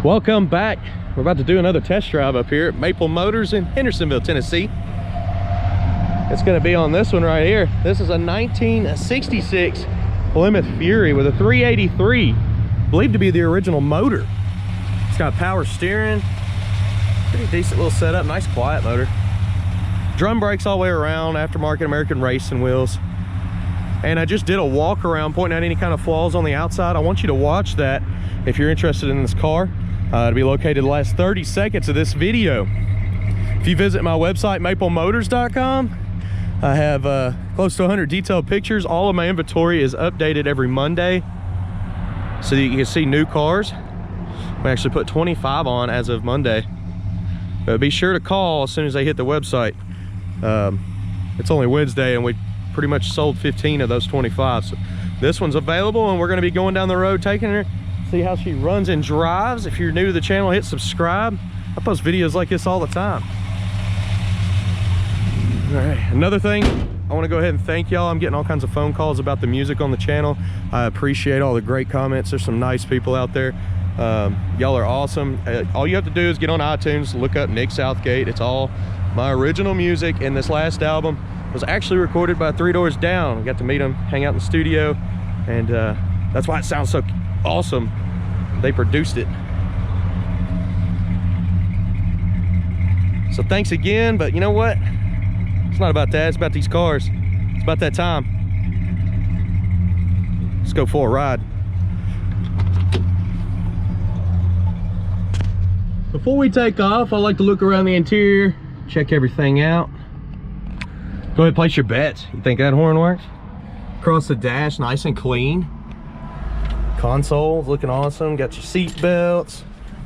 Welcome back. We're about to do another test drive up here at Maple Motors in Hendersonville, Tennessee. It's going to be on this one right here. This is a 1966 Plymouth Fury with a 383, believed to be the original motor. It's got power steering, pretty decent little setup, nice quiet motor. Drum brakes all the way around, aftermarket American racing wheels. And I just did a walk around pointing out any kind of flaws on the outside. I want you to watch that if you're interested in this car. It'll be located the last 30 seconds of this video. If you visit my website, maplemotors.com, I have close to 100 detailed pictures. All of my inventory is updated every Monday so that you can see new cars. We actually put 25 on as of Monday. But be sure to call as soon as they hit the website. It's only Wednesday and we pretty much sold 15 of those 25. So this one's available and we're going to be going down the road taking her, see how she runs and drives. If you're new to the channel, hit subscribe. I post videos like this all the time. All right, another thing, I want to go ahead and thank y'all. I'm getting all kinds of phone calls about the music on the channel. I appreciate all the great comments. There's some nice people out there. Y'all are awesome. All you have to do is get on iTunes, look up Nick Southgate. It's all my original music, and this last album was actually recorded by Three Doors Down. I got to meet them, hang out in the studio, and that's why it sounds so awesome. They produced it. So thanks again, but you know what? It's not about that, it's about these cars. It's about that time. Let's go for a ride. Before we take off, I like to look around the interior, check everything out. Go ahead and place your bets. You think that horn works? Across the dash, nice and clean. Console's looking awesome. Got your seat belts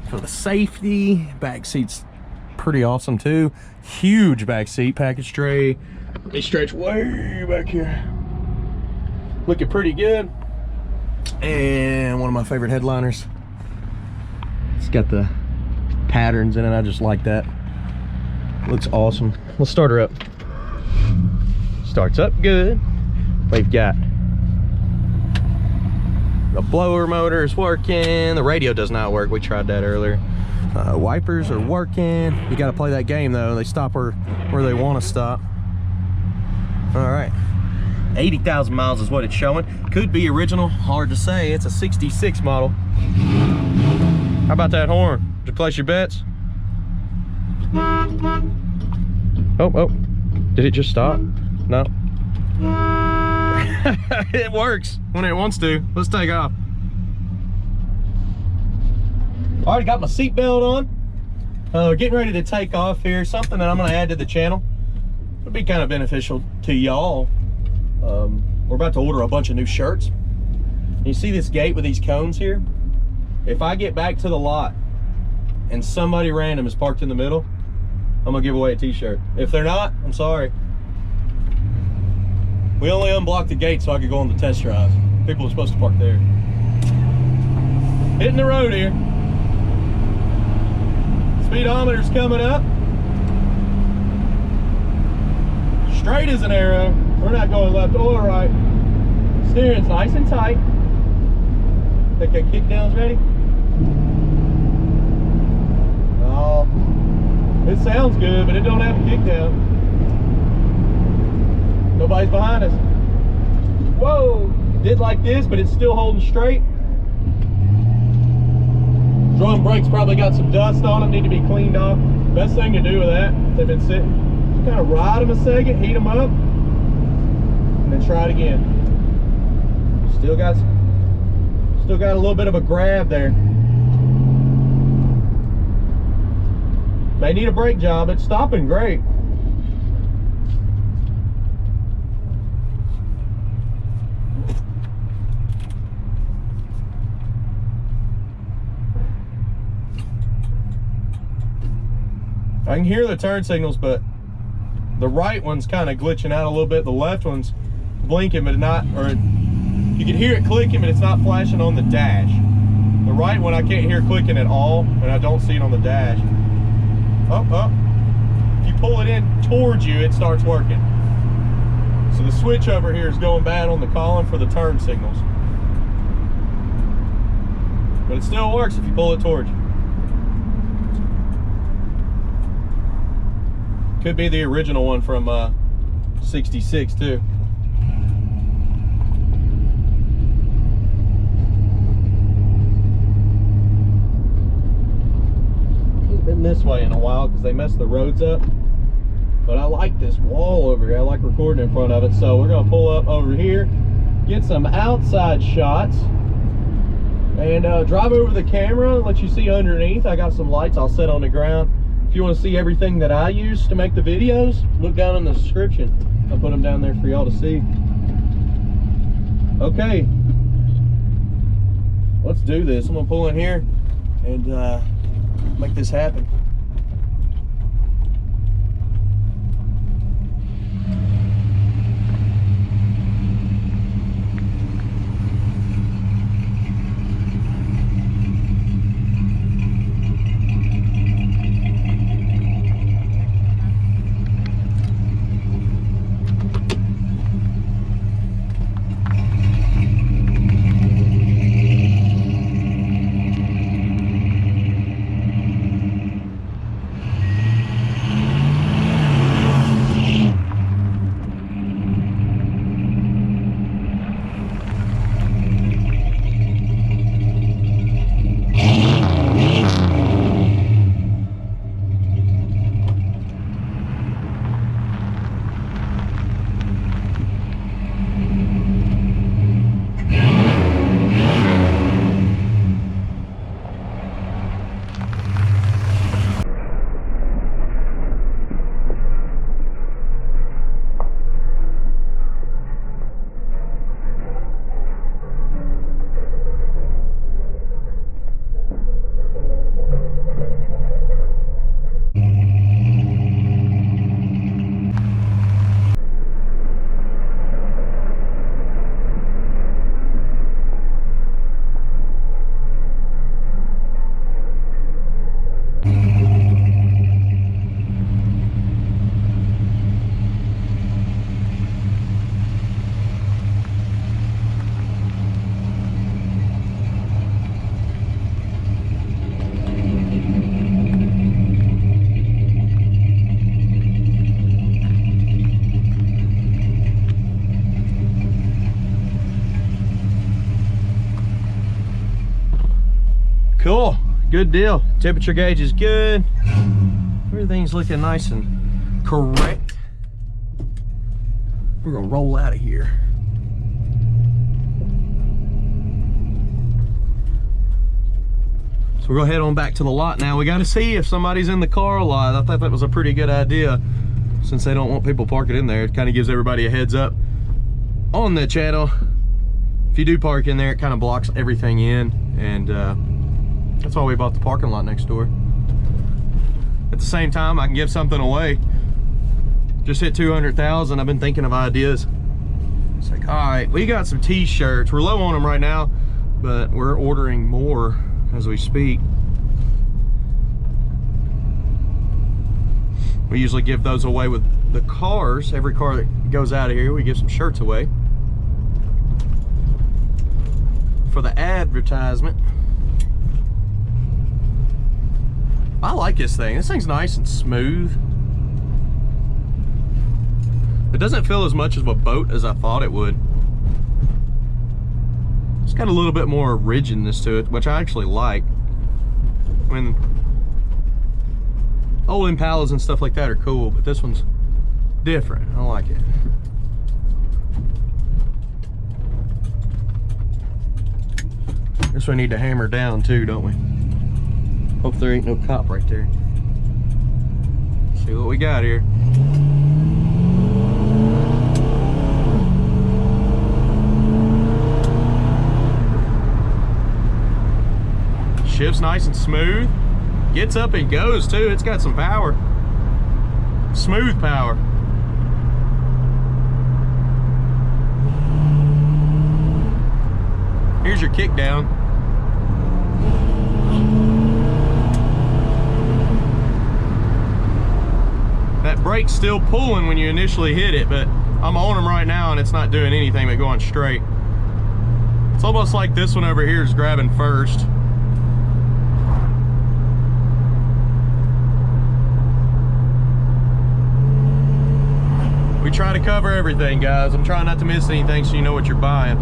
for the safety. Back seat's pretty awesome too. Huge back seat, package tray. They stretch way back here. Looking pretty good. And one of my favorite headliners. It's got the patterns in it. I just like that. Looks awesome. Let's start her up. Starts up good. We've got the blower motor is working. The radio does not work. We tried that earlier. Wipers are working. You got to play that game though. They stop where they want to stop. All right. 80,000 miles is what it's showing. Could be original. Hard to say. It's a 66 model. How about that horn? Did you place your bets? Oh. Did it just stop? No. It works when it wants to. Let's take off. Already got my seatbelt on. Getting ready to take off here. Something that I'm going to add to the channel. It'll be kind of beneficial to y'all. We're about to order a bunch of new shirts. You see this gate with these cones here? If I get back to the lot and somebody random is parked in the middle, I'm going to give away a t-shirt. If they're not, I'm sorry. We only unblocked the gate so I could go on the test drive. People are supposed to park there. Hitting the road here. Speedometer's coming up. Straight as an arrow. We're not going left or right. Steering's nice and tight. Think that kickdown's ready? Oh, it sounds good, but it don't have a kickdown. Nobody's behind us. Whoa! Did like this, but it's still holding straight. Drum brakes probably got some dust on them, need to be cleaned off. Best thing to do with that, if they've been sitting, just kind of ride them a second, heat them up, and then try it again. Still got a little bit of a grab there. May need a brake job. It's stopping great. I can hear the turn signals, but the right one's kind of glitching out a little bit. The left one's blinking, but not, or you can hear it clicking, but it's not flashing on the dash. The right one I can't hear clicking at all, and I don't see it on the dash. Oh. If you pull it in towards you, it starts working. So the switch over here is going bad on the column for the turn signals. But it still works if you pull it towards you. Could be the original one from 66 too. Ain't been this way in a while because they messed the roads up. But I like this wall over here. I like recording in front of it. So we're gonna pull up over here, get some outside shots, and drive over the camera, let you see underneath. I got some lights I'll set on the ground. If you want to see everything that I use to make the videos, look down in the description. I'll put them down there for y'all to see. Okay, let's do this. I'm gonna pull in here and make this happen. Cool, good deal. Temperature gauge is good. Everything's looking nice and correct. We're gonna roll out of here. So we're gonna head on back to the lot now. We gotta see if somebody's in the car lot. I thought that was a pretty good idea. Since they don't want people parking in there, it kind of gives everybody a heads up on the channel. If you do park in there, it kind of blocks everything in, and that's why we bought the parking lot next door. At the same time, I can give something away. Just hit 200,000. I've been thinking of ideas. It's like, all right, we got some t-shirts. We're low on them right now, but we're ordering more as we speak. We usually give those away with the cars. Every car that goes out of here, we give some shirts away for the advertisement. I like this thing. This thing's nice and smooth. It doesn't feel as much of a boat as I thought it would. It's got a little bit more rigidness to it, which I actually like. When old Impalas and stuff like that are cool, but this one's different. I like it. Guess we need to hammer down too, don't we? Hope there ain't no cop right there. See what we got here. Shifts nice and smooth. Gets up and goes too. It's got some power. Smooth power. Here's your kick down. That brake's still pulling when you initially hit it, but I'm on them right now and it's not doing anything but going straight. It's almost like this one over here is grabbing first. We try to cover everything, guys. I'm trying not to miss anything so you know what you're buying.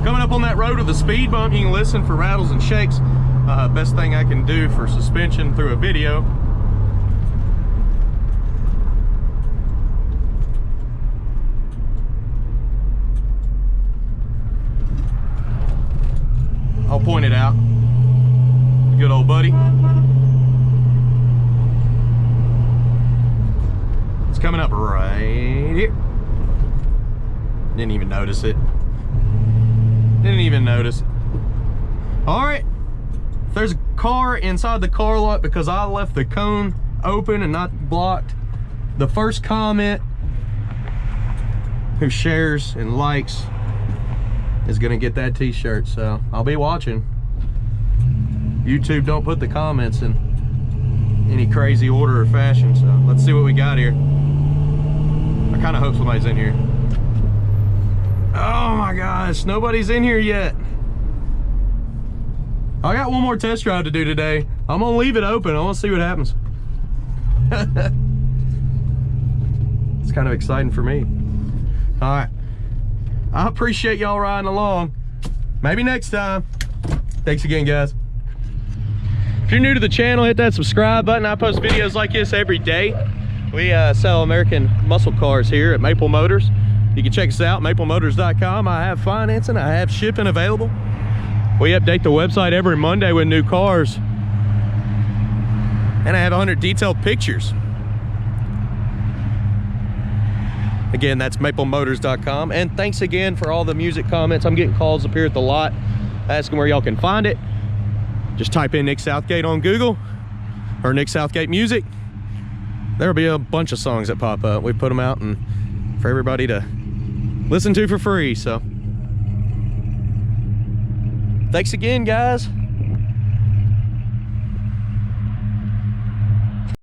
Coming up on that road with a speed bump, you can listen for rattles and shakes. Best thing I can do for suspension through a video. I'll point it out. Good old buddy. It's coming up right here. Didn't even notice it. Didn't even notice it. All right. If there's a car inside the car lot because I left the cone open and not blocked, the first comment who shares and likes is gonna get that t-shirt. So I'll be watching. YouTube don't put the comments in any crazy order or fashion, so let's see what we got here. I kind of hope somebody's in here. Oh my gosh, nobody's in here yet. I got one more test drive to do today. I'm gonna leave it open. I want to see what happens. It's kind of exciting for me. All right, I appreciate y'all riding along. Maybe next time. Thanks again, guys. If you're new to the channel, hit that subscribe button. I post videos like this every day. We sell American muscle cars here at Maple Motors. You can check us out, maplemotors.com. I have financing, I have shipping available. We update the website every Monday with new cars. And I have 100 detailed pictures. Again, that's maplemotors.com. And thanks again for all the music comments. I'm getting calls up here at the lot asking where y'all can find it. Just type in Nick Southgate on Google or Nick Southgate Music. There'll be a bunch of songs that pop up. We put them out and for everybody to listen to for free. So thanks again, guys.